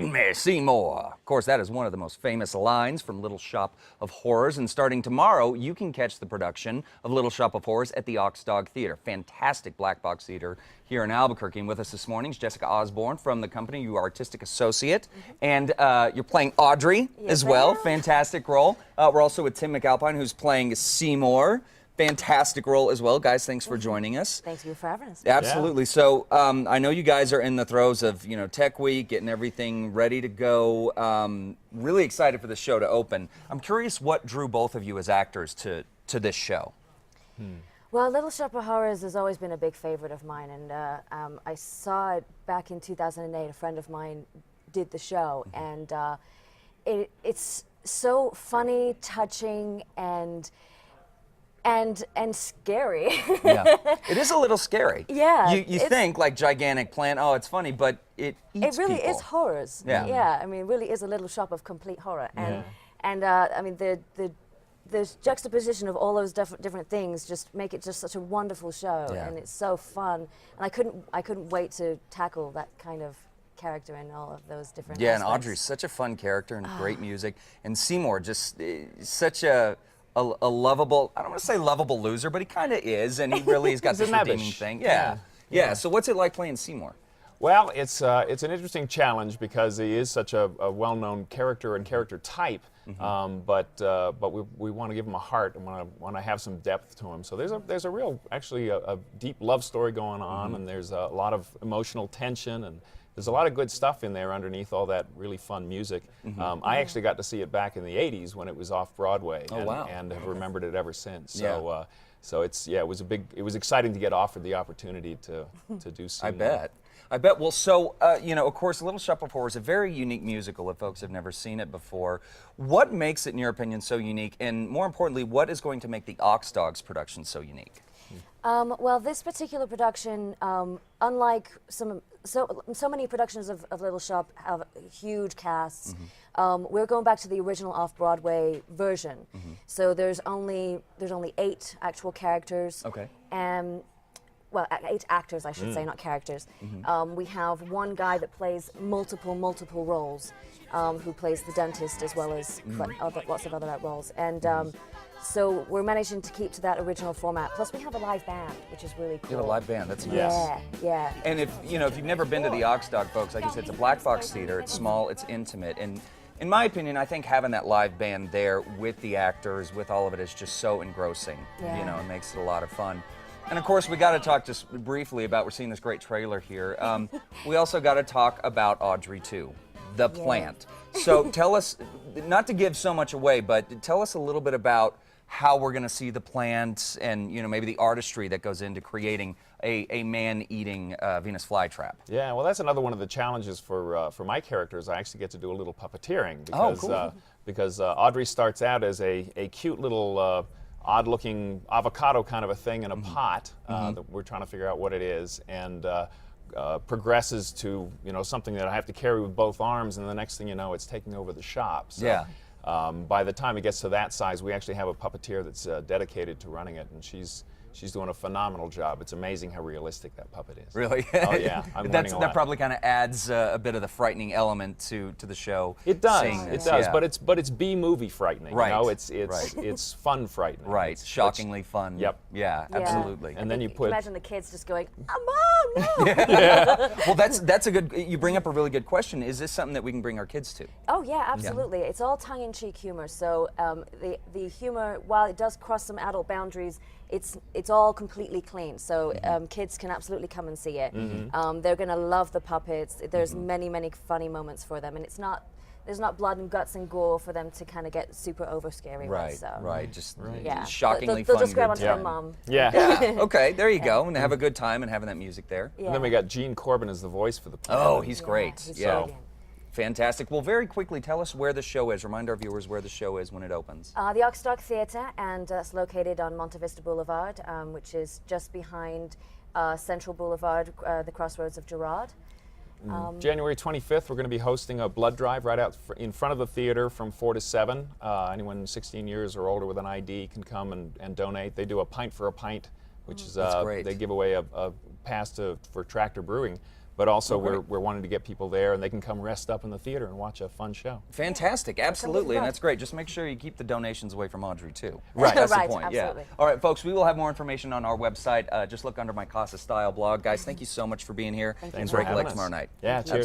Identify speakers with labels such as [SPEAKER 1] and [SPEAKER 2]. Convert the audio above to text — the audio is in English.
[SPEAKER 1] Feed me, Seymour. Of course, that is one of the most famous lines from Little Shop of Horrors. And starting tomorrow, you can catch the production of Little Shop of Horrors at the Ox Dog Theater. Fantastic black box theater here in Albuquerque. And with us this morning is Jessica Osborne from the company. You are artistic associate. And you're playing Audrey as well. Fantastic role. We're also with Tim McAlpine, who's playing Seymour. Fantastic role as well. Guys, thanks for joining us.
[SPEAKER 2] Thank you for having us.
[SPEAKER 1] Absolutely. Yeah. So I know you guys are in the throes of, Tech Week, getting everything ready to go. Really excited for the show to open. I'm curious what drew both of you as actors to this show.
[SPEAKER 2] Well, Little Shop of Horrors has always been a big favorite of mine, and I saw it back in 2008. A friend of mine did the show, and it's so funny, touching, and scary.
[SPEAKER 1] Yeah, it is a little scary.
[SPEAKER 2] Yeah.
[SPEAKER 1] You think like gigantic plant, oh, it's funny, but it eats
[SPEAKER 2] It really
[SPEAKER 1] people.
[SPEAKER 2] is horrors.
[SPEAKER 1] Yeah.
[SPEAKER 2] Yeah, I mean, it really is a little shop of complete horror. And I mean, the juxtaposition of all those different things just make it just such a wonderful show, and it's so fun. And I couldn't wait to tackle that kind of character and all of those different aspects.
[SPEAKER 1] And Audrey's such a fun character and great music, and Seymour just such a lovable, I don't want to say lovable loser, but he kind of is, and he really has got this redeeming thing. Yeah. So what's it like playing Seymour?
[SPEAKER 3] Well, it's an interesting challenge because he is such a well-known character and character type, but we want to give him a heart and want to have some depth to him. So there's a real, actually a deep love story going on, and there's a lot of emotional tension, and there's a lot of good stuff in there underneath all that really fun music. I actually got to see it back in the 80s when it was off Broadway, and have remembered it ever since. So so it was exciting to get offered the opportunity to do Seymour.
[SPEAKER 1] I bet. Well, so, of course, Little Shop of Horrors is a very unique musical if folks have never seen it before. What makes it, in your opinion, so unique? And more importantly, what is going to make the Ox Dogs production so unique?
[SPEAKER 2] Well, this particular production, unlike so many productions of Little Shop have huge casts, we're going back to the original off-Broadway version. So there's only 8 actual characters.
[SPEAKER 1] Okay.
[SPEAKER 2] Well, 8 actors, I should say, not characters. We have one guy that plays multiple roles, who plays the dentist as well as lots of other roles. And so we're managing to keep to that original format. Plus, we have a live band, which is really cool.
[SPEAKER 1] You have a live band. That's nice.
[SPEAKER 2] Yeah.
[SPEAKER 1] And if you've never been to the Ox Dog, folks, like you said, it's a black box theater. It's small. It's intimate. And in my opinion, I think having that live band there with the actors, with all of it, is just so engrossing. It makes it a lot of fun. And of course, we got to talk just briefly about, we're seeing this great trailer here. We also got to talk about Audrey too, the plant. So tell us, not to give so much away, but tell us a little bit about how we're going to see the plant and maybe the artistry that goes into creating a man-eating Venus flytrap.
[SPEAKER 3] Yeah, well, that's another one of the challenges for my characters. I actually get to do a little puppeteering because because Audrey starts out as a cute little odd-looking avocado kind of a thing in a pot that we're trying to figure out what it is, and progresses to something that I have to carry with both arms, and the next thing you know, it's taking over the shop. So, by the time it gets to that size, we actually have a puppeteer that's dedicated to running it, and she's doing a phenomenal job. It's amazing how realistic that puppet is.
[SPEAKER 1] Really?
[SPEAKER 3] Oh yeah, I'm learning a lot.
[SPEAKER 1] That probably kind of adds a bit of the frightening element to the show.
[SPEAKER 3] It does. It does. But it's B-movie frightening.
[SPEAKER 1] Right.
[SPEAKER 3] It's fun frightening.
[SPEAKER 1] Right. Shockingly fun.
[SPEAKER 3] Yep.
[SPEAKER 1] Yeah. Absolutely.
[SPEAKER 3] And then you put.
[SPEAKER 2] Imagine the kids just going, "Oh, Mom, no!"
[SPEAKER 1] Well, that's a good. You bring up a really good question. Is this something that we can bring our kids to?
[SPEAKER 2] Oh yeah, absolutely. It's all tongue-in-cheek humor. So the humor, while it does cross some adult boundaries, it's all completely clean. So kids can absolutely come and see it. They're going to love the puppets. There's many funny moments for them, and there's not blood and guts and gore for them to kind of get super over scary.
[SPEAKER 1] Right.
[SPEAKER 2] So.
[SPEAKER 1] Right. Just
[SPEAKER 2] yeah.
[SPEAKER 1] shockingly
[SPEAKER 2] they'll
[SPEAKER 1] fun.
[SPEAKER 2] just grab onto
[SPEAKER 1] good
[SPEAKER 2] their mom.
[SPEAKER 3] Yeah.
[SPEAKER 1] Okay. There you go. And have a good time and having that music there.
[SPEAKER 2] Yeah.
[SPEAKER 3] And then we got Gene Corbin as the voice for the plant.
[SPEAKER 1] Oh, he's great.
[SPEAKER 2] He's
[SPEAKER 1] Yeah. Fantastic. Well, very quickly, tell us where the show is. Remind our viewers where the show is when it opens.
[SPEAKER 2] The Ox Dog Theater, and it's located on Monte Vista Boulevard, which is just behind Central Boulevard, the crossroads of Girard.
[SPEAKER 3] January 25th, we're going to be hosting a blood drive right out in front of the theater from 4 to 7. Anyone 16 years or older with an ID can come and donate. They do a pint for a pint, which is
[SPEAKER 1] That's great.
[SPEAKER 3] they give away a pass for Tractor Brewing. but also we're wanting to get people there, and they can come rest up in the theater and watch a fun show.
[SPEAKER 1] Fantastic, absolutely, and
[SPEAKER 2] fun.
[SPEAKER 1] that's great. Just make sure you keep the donations away from Audrey too.
[SPEAKER 3] Right.
[SPEAKER 1] That's
[SPEAKER 2] Right,
[SPEAKER 1] the point.
[SPEAKER 2] absolutely.
[SPEAKER 1] Yeah. All right, folks. We will have more information on our website. Just look under my Casa Style blog, guys. Thank you so much for being here.
[SPEAKER 3] Thanks
[SPEAKER 1] And
[SPEAKER 3] for
[SPEAKER 1] break a
[SPEAKER 3] having
[SPEAKER 1] leg
[SPEAKER 3] us.
[SPEAKER 1] tomorrow night.
[SPEAKER 3] Yeah, cheers.